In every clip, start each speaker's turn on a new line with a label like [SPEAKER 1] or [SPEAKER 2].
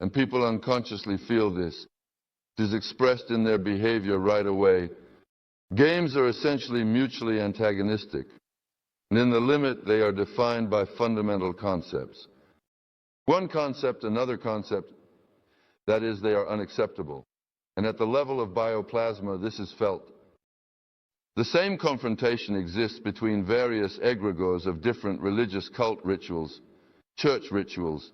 [SPEAKER 1] and people unconsciously feel this. It is expressed in their behavior right away. Games are essentially mutually antagonistic, and in the limit they are defined by fundamental concepts. One concept, another concept, that is, they are unacceptable. And at the level of bioplasma, this is felt. The same confrontation exists between various egregores of different religious cult rituals, church rituals,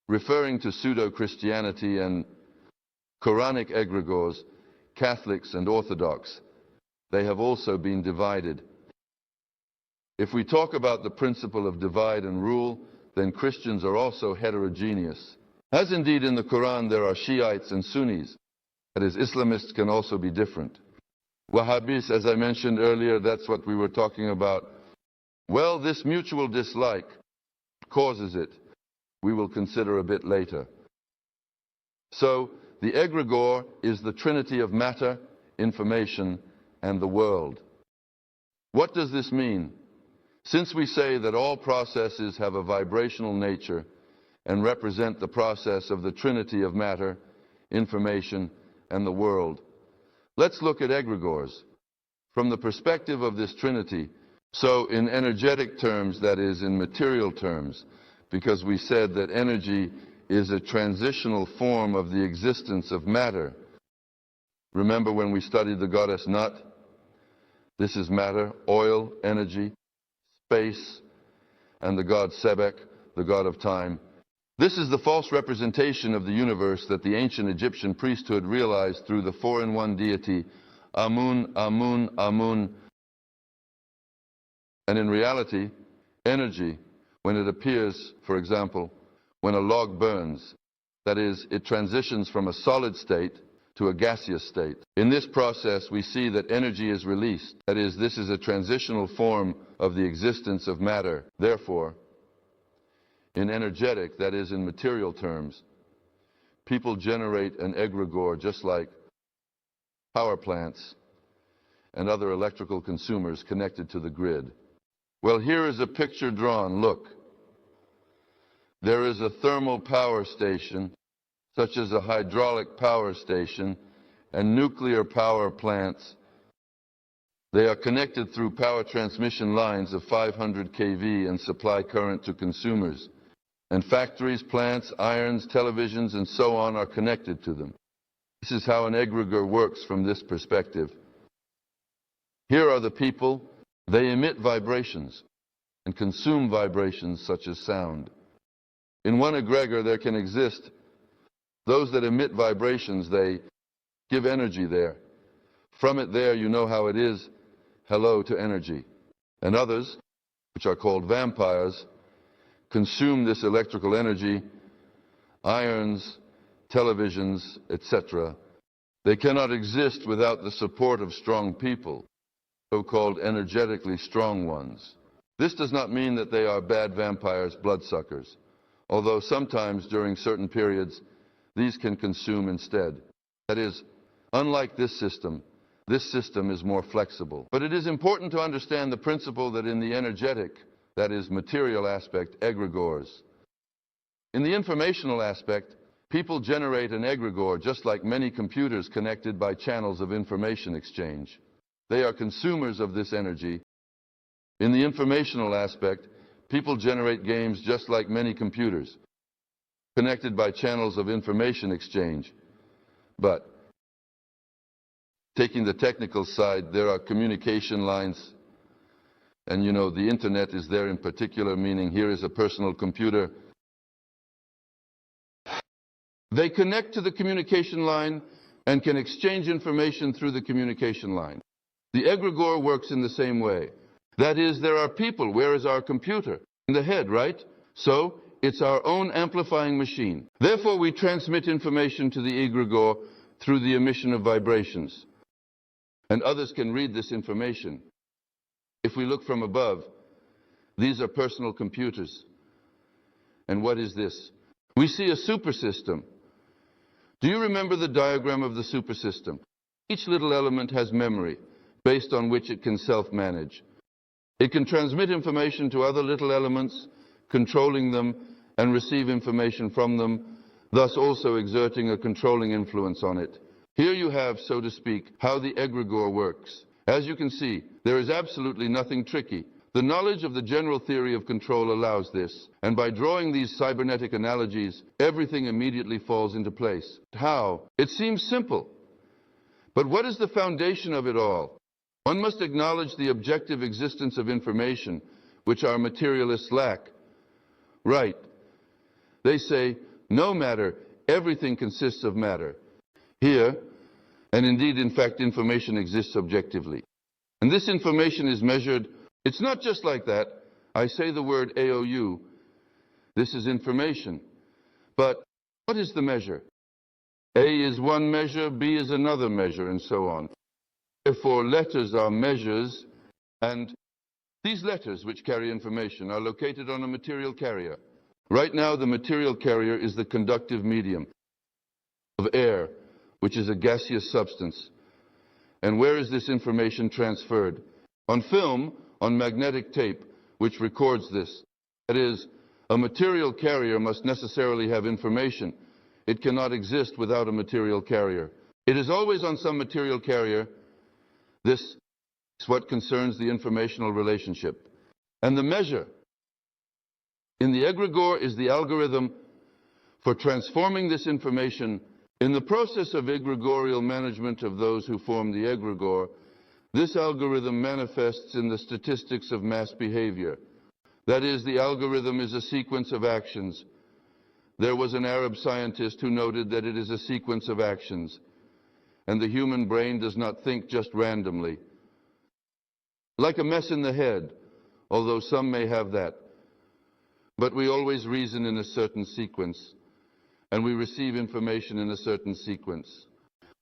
[SPEAKER 1] referring to pseudo-Christianity, and Quranic egregores, Catholics and Orthodox. They have also been divided. If we talk about the principle of divide and rule, then Christians are also heterogeneous. As indeed in the Quran there are Shiites and Sunnis. That is, Islamists can also be different. Wahhabis, as I mentioned earlier, that's what we were talking about. Well, this mutual dislike causes it. We will consider a bit later. So, the egregore is the trinity of matter, information, and the world. What does this mean? Since we say that all processes have a vibrational nature and represent the process of the trinity of matter, information, and the world, let's look at egregores from the perspective of this trinity. So in energetic terms, that is, in material terms, because we said that energy is a transitional form of the existence of matter. Remember when we studied the goddess Nut? This is matter, oil, energy, space, and the god Sebek, the god of time. This is the false representation of the universe that the ancient Egyptian priesthood realized through the four-in-one deity Amun, Amun, Amun. And in reality, energy, when it appears, for example, when a log burns, that is, it transitions from a solid state to a gaseous state. In this process, we see that energy is released. That is, this is a transitional form of the existence of matter. Therefore, in energetic, that is, in material terms, people generate an egregore just like power plants and other electrical consumers connected to the grid. Well, here is a picture drawn. Look. There is a thermal power station, such as a hydraulic power station, and nuclear power plants. They are connected through power transmission lines of 500 kV and supply current to consumers. And factories, plants, irons, televisions, and so on are connected to them. This is how an egregore works from this perspective. Here are the people. They emit vibrations and consume vibrations such as sound. In one egregore there can exist those that emit vibrations. They give energy there. From it there you know how it is, hello to energy. And others, which are called vampires, consume this electrical energy, irons, televisions, etc. They cannot exist without the support of strong people, so-called energetically strong ones. This does not mean that they are bad vampires, bloodsuckers, although sometimes during certain periods these can consume instead. That is, unlike this system is more flexible. But it is important to understand the principle that in the energetic, that is, material aspect, egregores. In the informational aspect, people generate an egregore just like many computers connected by channels of information exchange. They are consumers of this energy. In the informational aspect, people generate games just like many computers, connected by channels of information exchange. But, taking the technical side, there are communication lines, and you know, the internet is there in particular, meaning here is a personal computer. They connect to the communication line and can exchange information through the communication line. The egregore works in the same way. That is, there are people. Where is our computer? In the head, right? So, it's our own amplifying machine. Therefore, we transmit information to the egregore through the emission of vibrations. And others can read this information. If we look from above, these are personal computers. And what is this? We see a supersystem. Do you remember the diagram of the supersystem? Each little element has memory, based on which it can self-manage. It can transmit information to other little elements, controlling them, and receive information from them, thus also exerting a controlling influence on it. Here you have, so to speak, how the egregore works. As you can see, there is absolutely nothing tricky. The knowledge of the general theory of control allows this, and by drawing these cybernetic analogies, everything immediately falls into place. How? It seems simple. But what is the foundation of it all? One must acknowledge the objective existence of information, which our materialists lack. Right. They say, no matter, everything consists of matter. Here, and indeed, in fact, information exists objectively. And this information is measured. It's not just like that. I say the word AOU. This is information. But what is the measure? A is one measure, B is another measure, and so on. Therefore, letters are measures, and these letters, which carry information, are located on a material carrier. Right now, the material carrier is the conductive medium of air, which is a gaseous substance. And where is this information transferred? On film, on magnetic tape, which records this. That is, a material carrier must necessarily have information. It cannot exist without a material carrier. It is always on some material carrier. This is what concerns the informational relationship. And the measure in the egregore is the algorithm for transforming this information. In the process of egregorial management of those who form the egregore, this algorithm manifests in the statistics of mass behavior. That is, the algorithm is a sequence of actions. There was an Arab scientist who noted that it is a sequence of actions, and the human brain does not think just randomly. Like a mess in the head, although some may have that. But we always reason in a certain sequence, and we receive information in a certain sequence.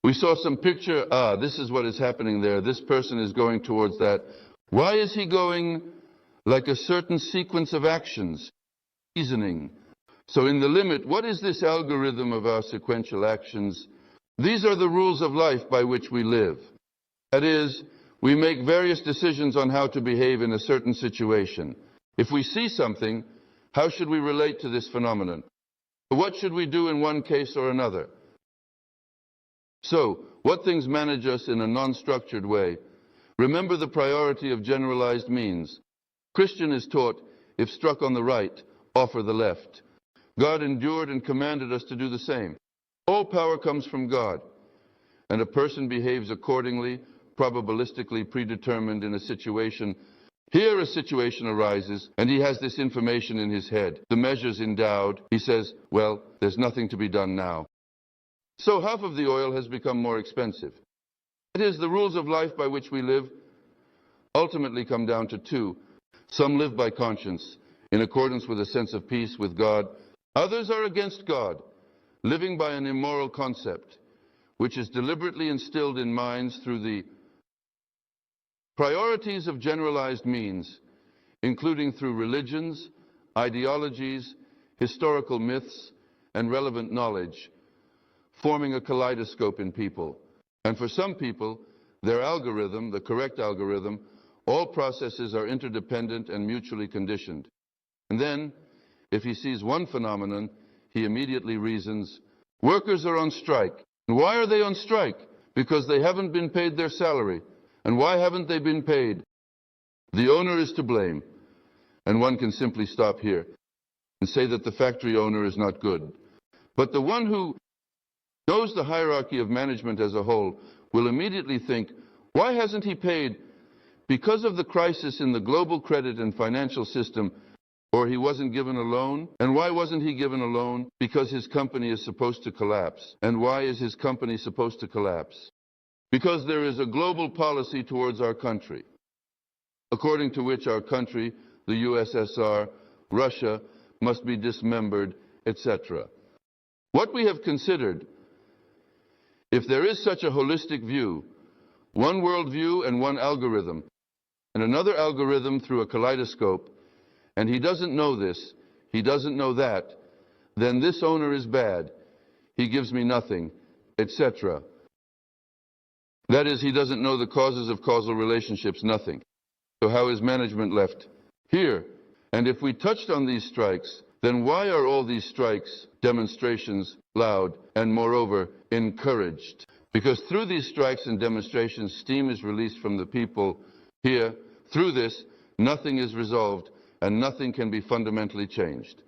[SPEAKER 1] We saw some picture, this is what is happening there. This person is going towards that. Why is he going? Like a certain sequence of actions, reasoning. So in the limit, what is this algorithm of our sequential actions? These are the rules of life by which we live. That is, we make various decisions on how to behave in a certain situation. If we see something, how should we relate to this phenomenon? What should we do in one case or another? So, what things manage us in a non-structured way? Remember the priority of generalized means. Christian is taught, if struck on the right, offer the left. God endured and commanded us to do the same. All power comes from God, and a person behaves accordingly, probabilistically predetermined in a situation. Here a situation arises, and he has this information in his head. The measure's endowed. He says, well, there's nothing to be done now. So half of the oil has become more expensive. It is the rules of life by which we live ultimately come down to two. Some live by conscience, in accordance with a sense of peace with God. Others are against God, living by an immoral concept, which is deliberately instilled in minds through the priorities of generalized means, including through religions, ideologies, historical myths, and relevant knowledge, forming a kaleidoscope in people. And for some people, their algorithm, the correct algorithm, all processes are interdependent and mutually conditioned. And then, if he sees one phenomenon, he immediately reasons, workers are on strike. And why are they on strike? Because they haven't been paid their salary. And why haven't they been paid? The owner is to blame. And one can simply stop here and say that the factory owner is not good. But the one who knows the hierarchy of management as a whole will immediately think, why hasn't he paid? Because of the crisis in the global credit and financial system, or he wasn't given a loan. And why wasn't he given a loan? Because his company is supposed to collapse. And why is his company supposed to collapse? Because there is a global policy towards our country, according to which our country, the USSR, Russia, must be dismembered, etc. What we have considered, if there is such a holistic view, one worldview and one algorithm, and another algorithm through a kaleidoscope, and he doesn't know this, he doesn't know that, then this owner is bad, he gives me nothing, etc. That is, he doesn't know the causes of causal relationships, nothing. So how is management left? Here. And if we touched on these strikes, then why are all these strikes demonstrations loud, and moreover, encouraged. Because through these strikes and demonstrations, steam is released from the people here. Through this, nothing is resolved and nothing can be fundamentally changed.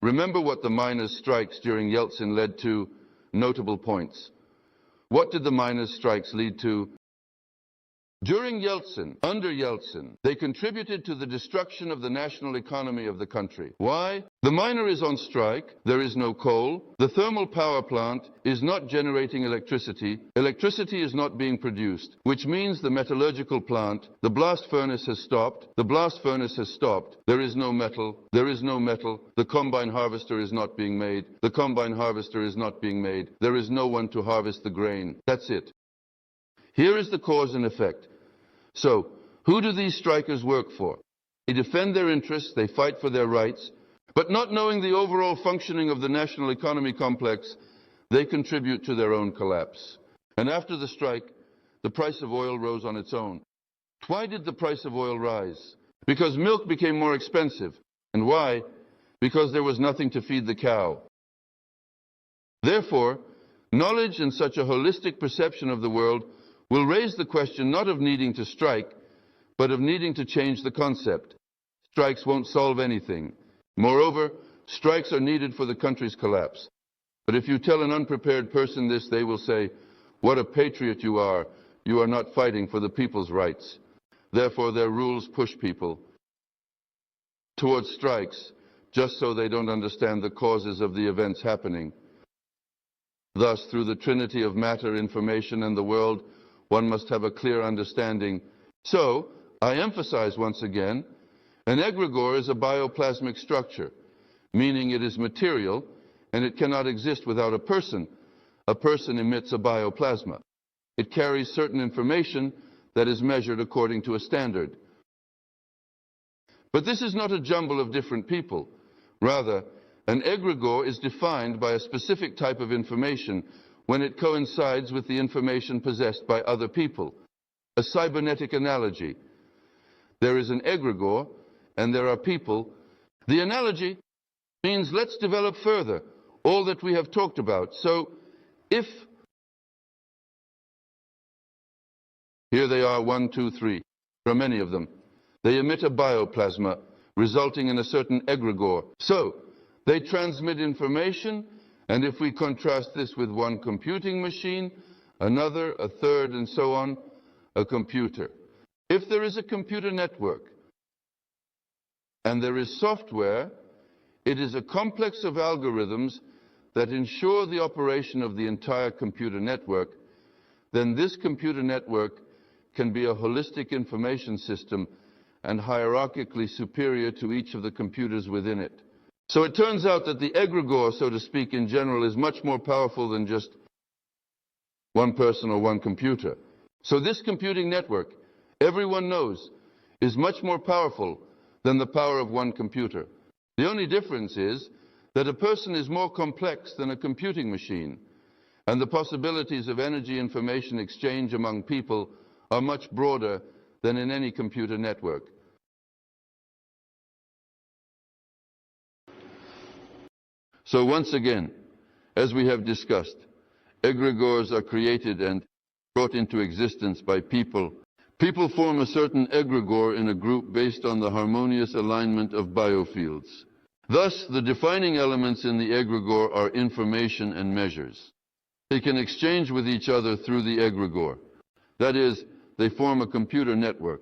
[SPEAKER 1] Remember what the miners' strikes during Yeltsin led to: notable points. What did the miners' strikes lead to? During Yeltsin, under Yeltsin, they contributed to the destruction of the national economy of the country. Why? The miner is on strike, there is no coal, the thermal power plant is not generating electricity, electricity is not being produced, which means the metallurgical plant, the blast furnace has stopped, there is no metal, the combine harvester is not being made, there is no one to harvest the grain. That's it. Here is the cause and effect. So, who do these strikers work for? They defend their interests, they fight for their rights, but not knowing the overall functioning of the national economy complex, they contribute to their own collapse. And after the strike, the price of oil rose on its own. Why did the price of oil rise? Because milk became more expensive. And why? Because there was nothing to feed the cow. Therefore, knowledge and such a holistic perception of the world will raise the question not of needing to strike, but of needing to change the concept. Strikes won't solve anything. Moreover, strikes are needed for the country's collapse. But if you tell an unprepared person this, they will say, "What a patriot you are not fighting for the people's rights." Therefore, their rules push people towards strikes, just so they don't understand the causes of the events happening. Thus, through the trinity of matter, information, and the world, one must have a clear understanding. So, I emphasize once again, an egregore is a bioplasmic structure, meaning it is material and it cannot exist without a person. A person emits a bioplasma. It carries certain information that is measured according to a standard. But this is not a jumble of different people. Rather, an egregore is defined by a specific type of information when it coincides with the information possessed by other people. A cybernetic analogy. There is an egregore and there are people. The analogy means let's develop further all that we have talked about. So if here they are, 1, 2, 3. There are many of them. They emit a bioplasma resulting in a certain egregore. So they transmit information. And if we contrast this with one computing machine, another, a third, and so on, a computer. If there is a computer network and there is software, it is a complex of algorithms that ensure the operation of the entire computer network. Then this computer network can be a holistic information system and hierarchically superior to each of the computers within it. So it turns out that the egregore, so to speak, in general, is much more powerful than just one person or one computer. So this computing network, everyone knows, is much more powerful than the power of one computer. The only difference is that a person is more complex than a computing machine, and the possibilities of energy information exchange among people are much broader than in any computer network. So once again, as we have discussed, egregores are created and brought into existence by people. People form a certain egregore in a group based on the harmonious alignment of biofields. Thus, the defining elements in the egregore are information and measures. They can exchange with each other through the egregore. That is, they form a computer network.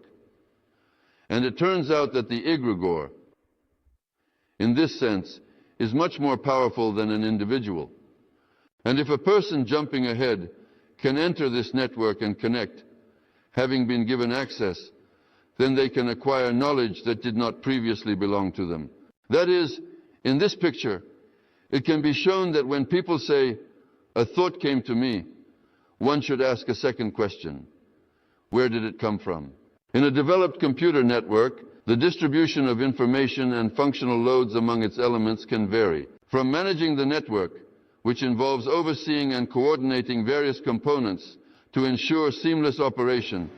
[SPEAKER 1] And it turns out that the egregore, in this sense, is much more powerful than an individual. And if a person jumping ahead can enter this network and connect, having been given access, then they can acquire knowledge that did not previously belong to them. That is, in this picture, it can be shown that when people say, "A thought came to me," one should ask a second question. Where did it come from? In a developed computer network, the distribution of information and functional loads among its elements can vary. From managing the network, which involves overseeing and coordinating various components to ensure seamless operation,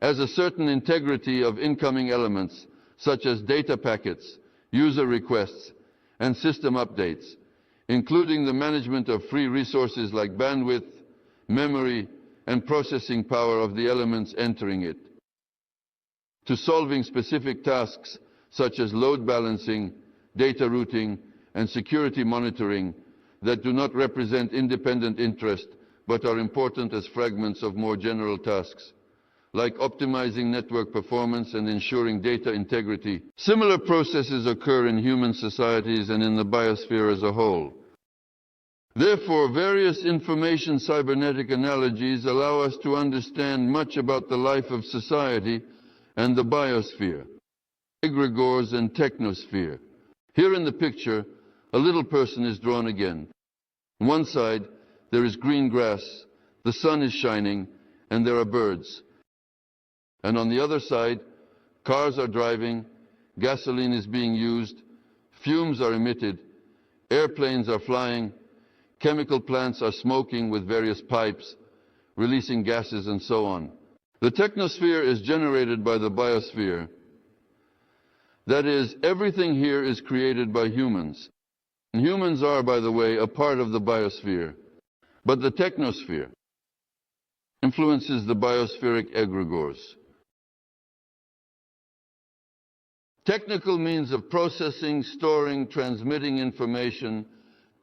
[SPEAKER 1] as a certain integrity of incoming elements, such as data packets, user requests, and system updates. including the management of free resources like bandwidth, memory, and processing power of the elements entering it, to solving specific tasks such as load balancing, data routing, and security monitoring that do not represent independent interest but are important as fragments of more general tasks, like optimizing network performance and ensuring data integrity. Similar processes occur in human societies and in the biosphere as a whole. Therefore, various information cybernetic analogies allow us to understand much about the life of society and the biosphere, egregores and technosphere. Here in the picture, a little person is drawn again. On one side, there is green grass, the sun is shining, and there are birds. And on the other side, cars are driving, gasoline is being used, fumes are emitted, airplanes are flying, chemical plants are smoking with various pipes, releasing gases and so on. The technosphere is generated by the biosphere. That is, everything here is created by humans. And humans are, by the way, a part of the biosphere. But the technosphere influences the biospheric egregores. Technical means of processing, storing, transmitting information,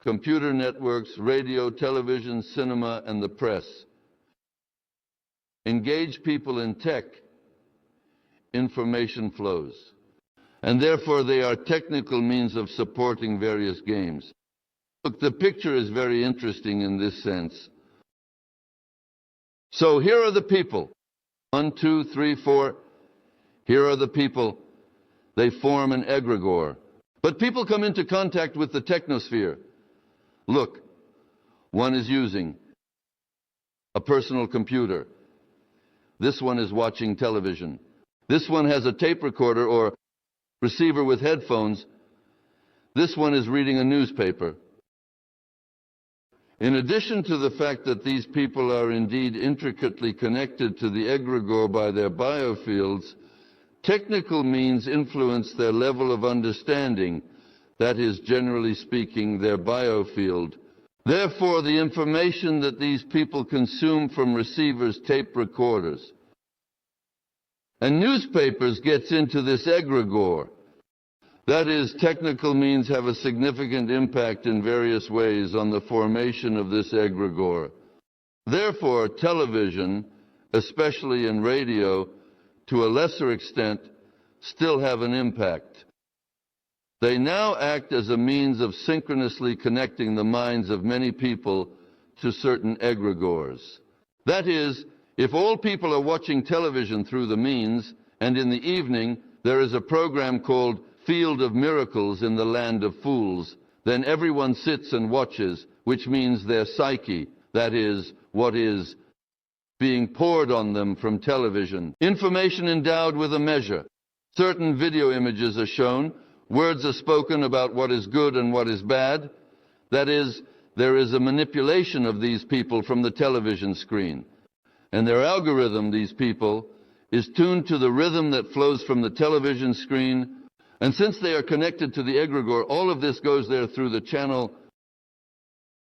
[SPEAKER 1] computer networks, radio, television, cinema, and the press. Engage people in tech, information flows. And therefore they are technical means of supporting various games. Look, the picture is very interesting in this sense. So here are the people. 1, 2, 3, 4. Here are the people. They form an egregore. But people come into contact with the technosphere. Look, one is using a personal computer. This one is watching television. This one has a tape recorder or receiver with headphones. This one is reading a newspaper. In addition to the fact that these people are indeed intricately connected to the egregore by their biofields, technical means influence their level of understanding, that is, generally speaking, their biofield. Therefore, the information that these people consume from receivers, tape recorders, and newspapers gets into this egregore. That is, technical means have a significant impact in various ways on the formation of this egregore. Therefore, television, especially in radio, to a lesser extent, still have an impact. They now act as a means of synchronously connecting the minds of many people to certain egregores. That is, if all people are watching television through the means, and in the evening there is a program called Field of Miracles in the Land of Fools, then everyone sits and watches, which means their psyche, that is, what is being poured on them from television. Information endowed with a measure. Certain video images are shown, words are spoken about what is good and what is bad. That is, there is a manipulation of these people from the television screen. And their algorithm, these people, is tuned to the rhythm that flows from the television screen. And since they are connected to the egregore, all of this goes there through the channel.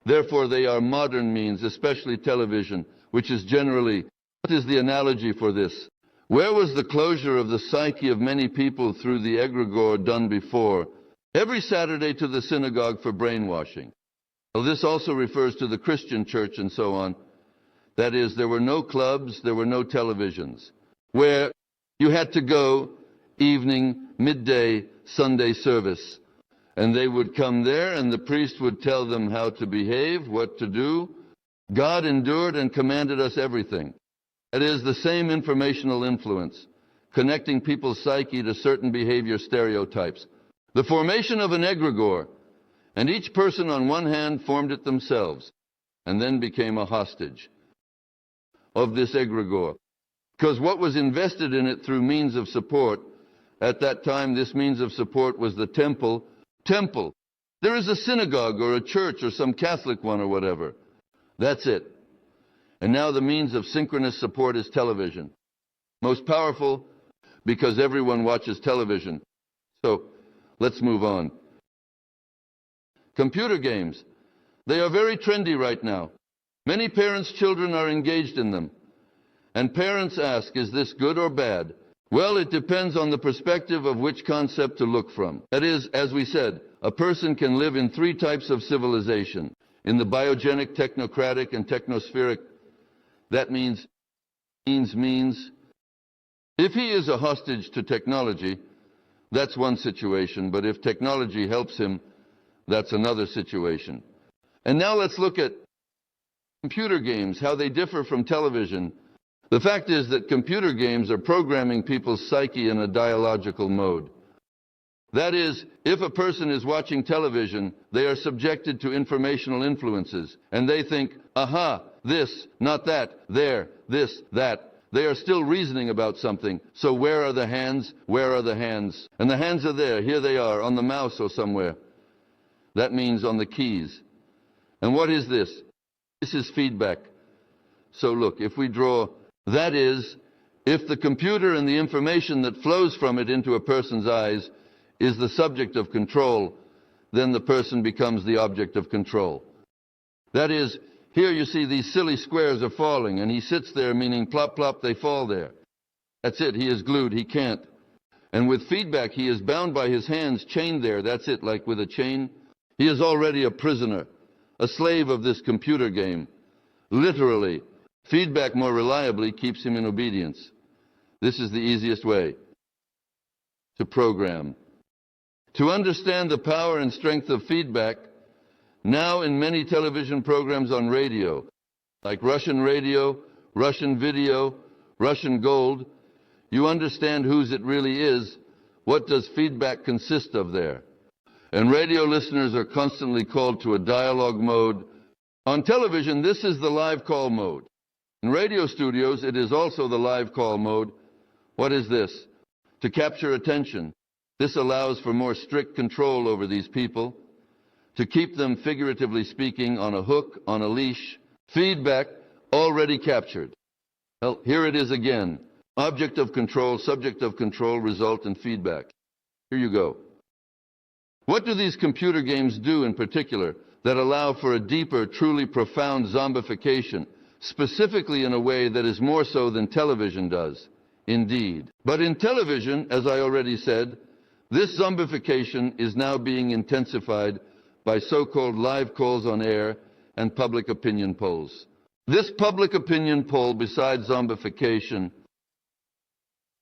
[SPEAKER 1] Therefore, they are modern means, especially television, which is generally, what is the analogy for this? Where was the closure of the psyche of many people through the egregore done before? Every Saturday to the synagogue for brainwashing. Well, this also refers to the Christian church and so on. That is, there were no clubs, there were no televisions, where you had to go evening, midday, Sunday service. And they would come there and the priest would tell them how to behave, what to do. God endured and commanded us everything. It is the same informational influence, connecting people's psyche to certain behavior stereotypes. The formation of an egregore, and each person on one hand formed it themselves, and then became a hostage of this egregore. Because what was invested in it through means of support, at that time this means of support was the temple. Temple. There is a synagogue or a church or some Catholic one or whatever. That's it. And now the means of synchronous support is television. Most powerful because everyone watches television. So let's move on. Computer games. They are very trendy right now. Many parents' children are engaged in them. And parents ask, is this good or bad? Well, it depends on the perspective of which concept to look from. That is, as we said, a person can live in three types of civilization. In the biogenic, technocratic, and technospheric. That means. If he is a hostage to technology, that's one situation. But if technology helps him, that's another situation. And now let's look at computer games, how they differ from television. The fact is that computer games are programming people's psyche in a dialogical mode. That is, if a person is watching television, they are subjected to informational influences, and they think, aha, this, not that, there, this, that. They are still reasoning about something. So where are the hands? Where are the hands? And the hands are there. Here they are, on the mouse or somewhere. That means on the keys. And what is this? This is feedback. So look, if we draw, that is, if the computer and the information that flows from it into a person's eyes is the subject of control, then the person becomes the object of control. That is, here you see these silly squares are falling, and he sits there, meaning plop, plop, they fall there. That's it, he is glued, he can't. And with feedback, he is bound by his hands, chained there, that's it, like with a chain. He is already a prisoner, a slave of this computer game. Literally, feedback more reliably keeps him in obedience. This is the easiest way to program. To understand the power and strength of feedback, now in many television programs on radio, like Russian radio, Russian video, Russian gold, you understand whose it really is. What does feedback consist of there? And radio listeners are constantly called to a dialogue mode. On television, this is the live call mode. In radio studios, it is also the live call mode. What is this? To capture attention. This allows for more strict control over these people, to keep them, figuratively speaking, on a hook, on a leash. Feedback already captured. Well, here it is again. Object of control, subject of control, result, and feedback. Here you go. What do these computer games do in particular that allow for a deeper, truly profound zombification, specifically in a way that is more so than television does? Indeed. But in television, as I already said, this zombification is now being intensified by so-called live calls on air and public opinion polls. This public opinion poll, besides zombification,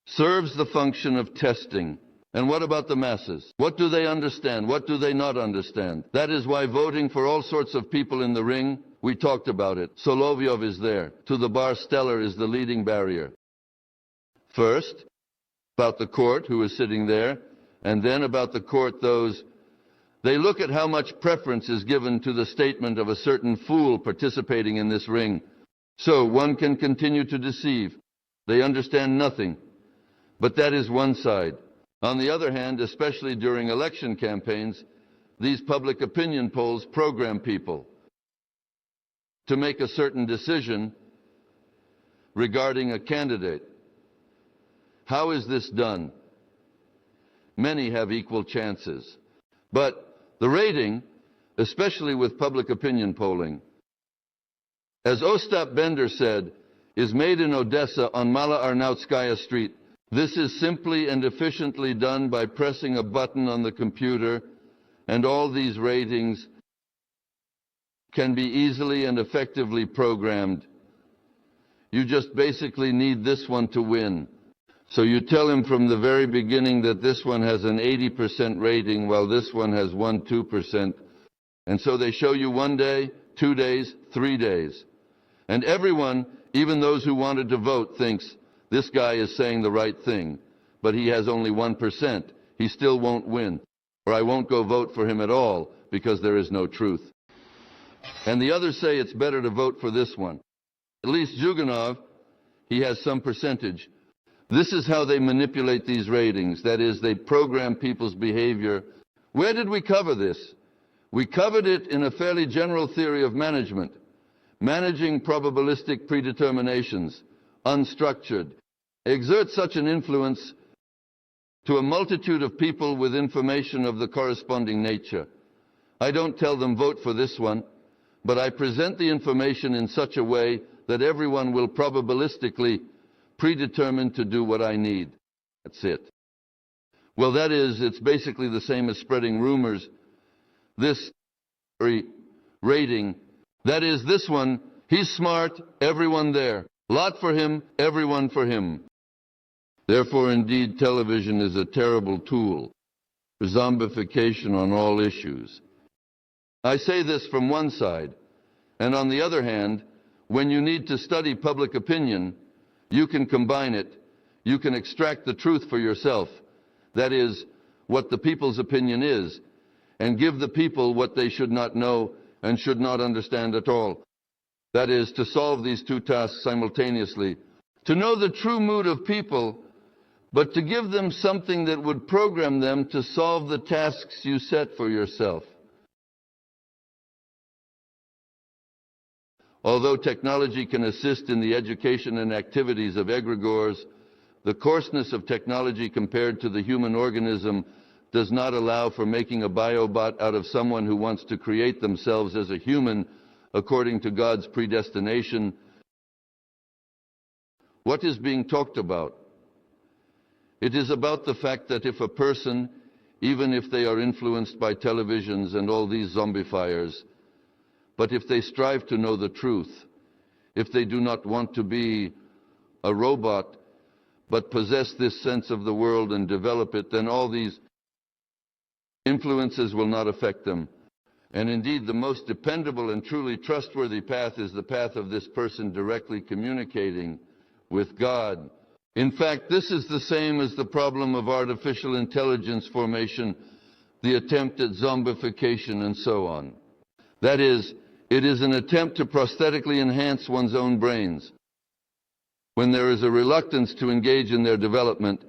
[SPEAKER 1] serves the function of testing. And what about the masses? What do they understand? What do they not understand? That is why voting for all sorts of people in the ring, we talked about it. Solovyov is there. To the bar, Stellar is the leading barrier. First, about the court, who is sitting there, and then about the court, those. They look at how much preference is given to the statement of a certain fool participating in this ring. So one can continue to deceive. They understand nothing. But that is one side. On the other hand, especially during election campaigns, these public opinion polls program people to make a certain decision regarding a candidate. How is this done? Many have equal chances. But the rating, especially with public opinion polling, as Ostap Bender said, is made in Odessa on Mala Arnautskaya Street. This is simply and efficiently done by pressing a button on the computer, and all these ratings can be easily and effectively programmed. You just basically need this one to win. So you tell him from the very beginning that this one has an 80% rating while this one has 2%. And so they show you 1 day, 2 days, 3 days. And everyone, even those who wanted to vote, thinks this guy is saying the right thing, but he has only 1%. He still won't win. Or I won't go vote for him at all because there is no truth. And the others say it's better to vote for this one. At least Zhuganov, he has some percentage. This is how they manipulate these ratings. That is, they program people's behavior. Where did we cover this? We covered it in a fairly general theory of management. Managing probabilistic predeterminations, unstructured, exert such an influence to a multitude of people with information of the corresponding nature. I don't tell them vote for this one. but I present the information in such a way that everyone will probabilistically predetermine to do what I need. That's it. Well, that is, it's basically the same as spreading rumors. This rating, that is, this one, he's smart, everyone there. Lot for him, everyone for him. Therefore, indeed, television is a terrible tool for zombification on all issues. I say this from one side, and on the other hand, when you need to study public opinion, you can combine it, you can extract the truth for yourself, that is, what the people's opinion is, and give the people what they should not know and should not understand at all. That is, to solve these two tasks simultaneously, to know the true mood of people, but to give them something that would program them to solve the tasks you set for yourself. Although technology can assist in the education and activities of egregores, the coarseness of technology compared to the human organism does not allow for making a biobot out of someone who wants to create themselves as a human according to God's predestination. What is being talked about? It is about the fact that if a person, even if they are influenced by televisions and all these zombifiers, but if they strive to know the truth, if they do not want to be a robot, but possess this sense of the world and develop it, then all these influences will not affect them. And indeed, the most dependable and truly trustworthy path is the path of this person directly communicating with God. In fact, this is the same as the problem of artificial intelligence formation, the attempt at zombification, and so on. That is, it is an attempt to prosthetically enhance one's own brains. When there is a reluctance to engage in their development,